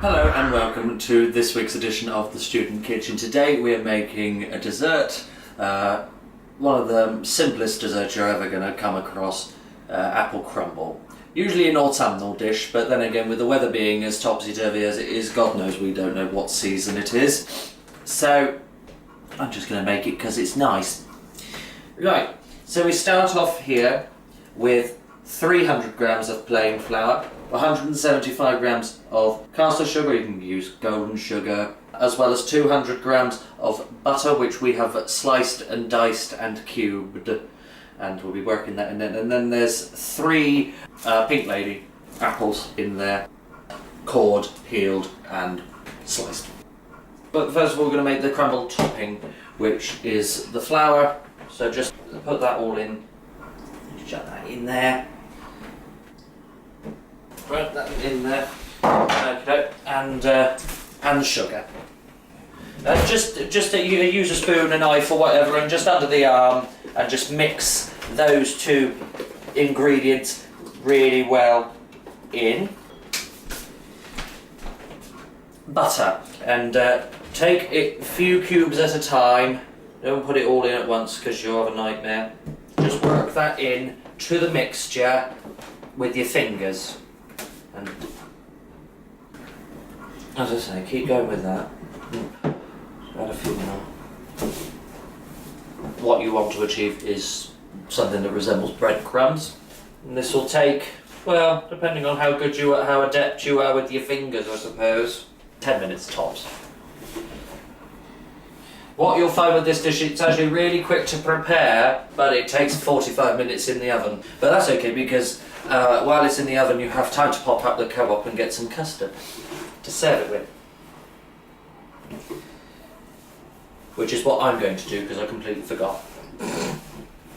Hello and welcome to this week's edition of the Student Kitchen. Today we are making a dessert, one of the simplest desserts you're ever going to come across, Apple Crumble. Usually an autumnal dish, but then again with the weather being as topsy-turvy as it is, God knows we don't know what season it is. So I'm just going to make it because it's nice. Right, so we start off here with 300 grams of plain flour, 175 grams of caster sugar, you can use golden sugar, as well as 200 grams of butter, which we have sliced and diced and cubed, and we'll be working that in there. And then there's 3 Pink Lady apples in there, cored, peeled and sliced. But first of all we're going to make the crumble topping, which is the flour, so just put that all in, chuck that in there. Put that in there, okay, and the sugar. Just you use a spoon, a knife or whatever, and just under the arm, and just mix those 2 ingredients really well in. Butter, and take it a few cubes at a time. Don't put it all in at once because you'll have a nightmare. Just work that in to the mixture with your fingers. And as I say, keep going with that. Add a few more. What you want to achieve is something that resembles breadcrumbs. And this will take, well, depending on how good you are, how adept you are with your fingers, I suppose, 10 minutes tops. What you'll find with this dish, it's actually really quick to prepare, but it takes 45 minutes in the oven. But that's okay because while it's in the oven you have time to pop up the co-op and get some custard to serve it with. Which is what I'm going to do because I completely forgot.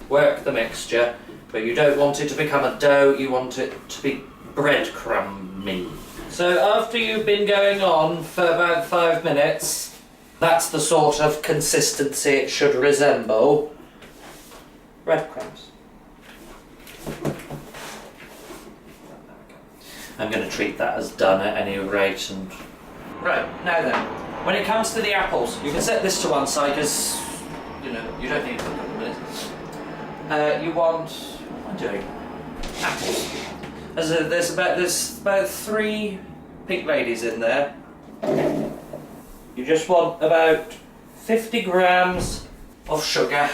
Work the mixture, but you don't want it to become a dough, you want it to be breadcrumby. So after you've been going on for about 5 minutes, that's the sort of consistency it should resemble. Breadcrumbs. I'm going to treat that as done at any rate. And right, now then, when it comes to the apples, you can set this to one side because, you know, you don't need it for a couple of minutes. You want, what am I doing? Apples. There's about 3 Pink Ladies in there. You just want about 50 grams of sugar.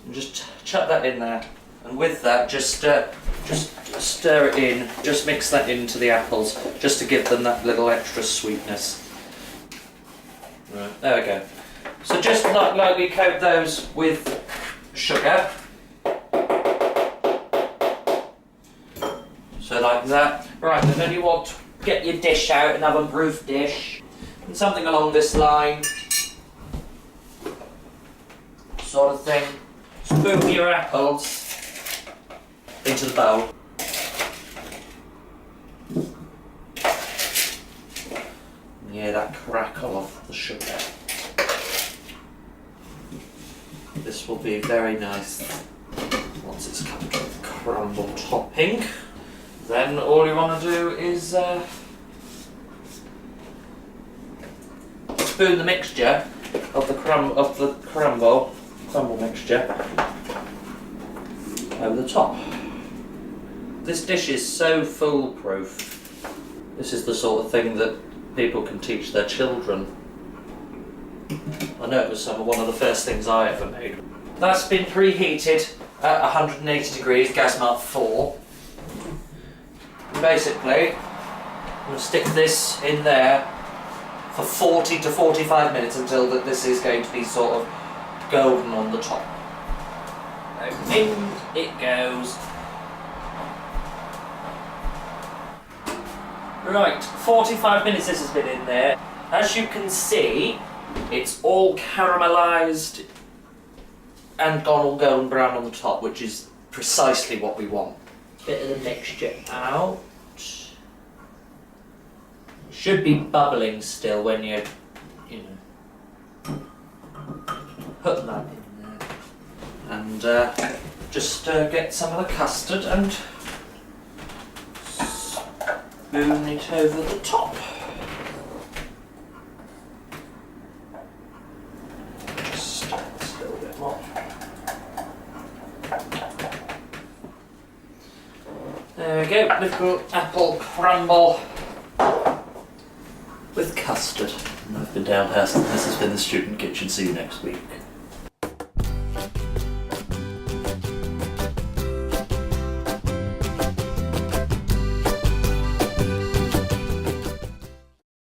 And just chuck that in there. And with that, just stir it in. Just mix that into the apples, just to give them that little extra sweetness. Right, there we go. So just lightly coat those with sugar. So like that. Right, and then you want to get your dish out, an oven-proof dish. And something along this line, sort of thing. Spoon your apples into the bowl. Yeah, that crackle off the sugar. This will be very nice once it's come to the crumble topping. Then all you want to do is spoon the mixture of the crumble mixture over the top. This dish is so foolproof. This is the sort of thing that people can teach their children. I know it was one of the first things I ever made. That's been preheated at 180 degrees, gas mark 4. And basically, I'm going to stick this in there for 40 to 45 minutes until this is going to be sort of golden on the top. So in it goes. Right, 45 minutes this has been in there. As you can see, it's all caramelised and gone all golden brown on the top, which is precisely what we want. Bit of the mixture out. Should be bubbling still when you put that in there. And just get some of the custard and spoon it over the top. Just a little bit more. There we go, little apple crumble with custard. And I've been down here, this has been the Student Kitchen. See you next week.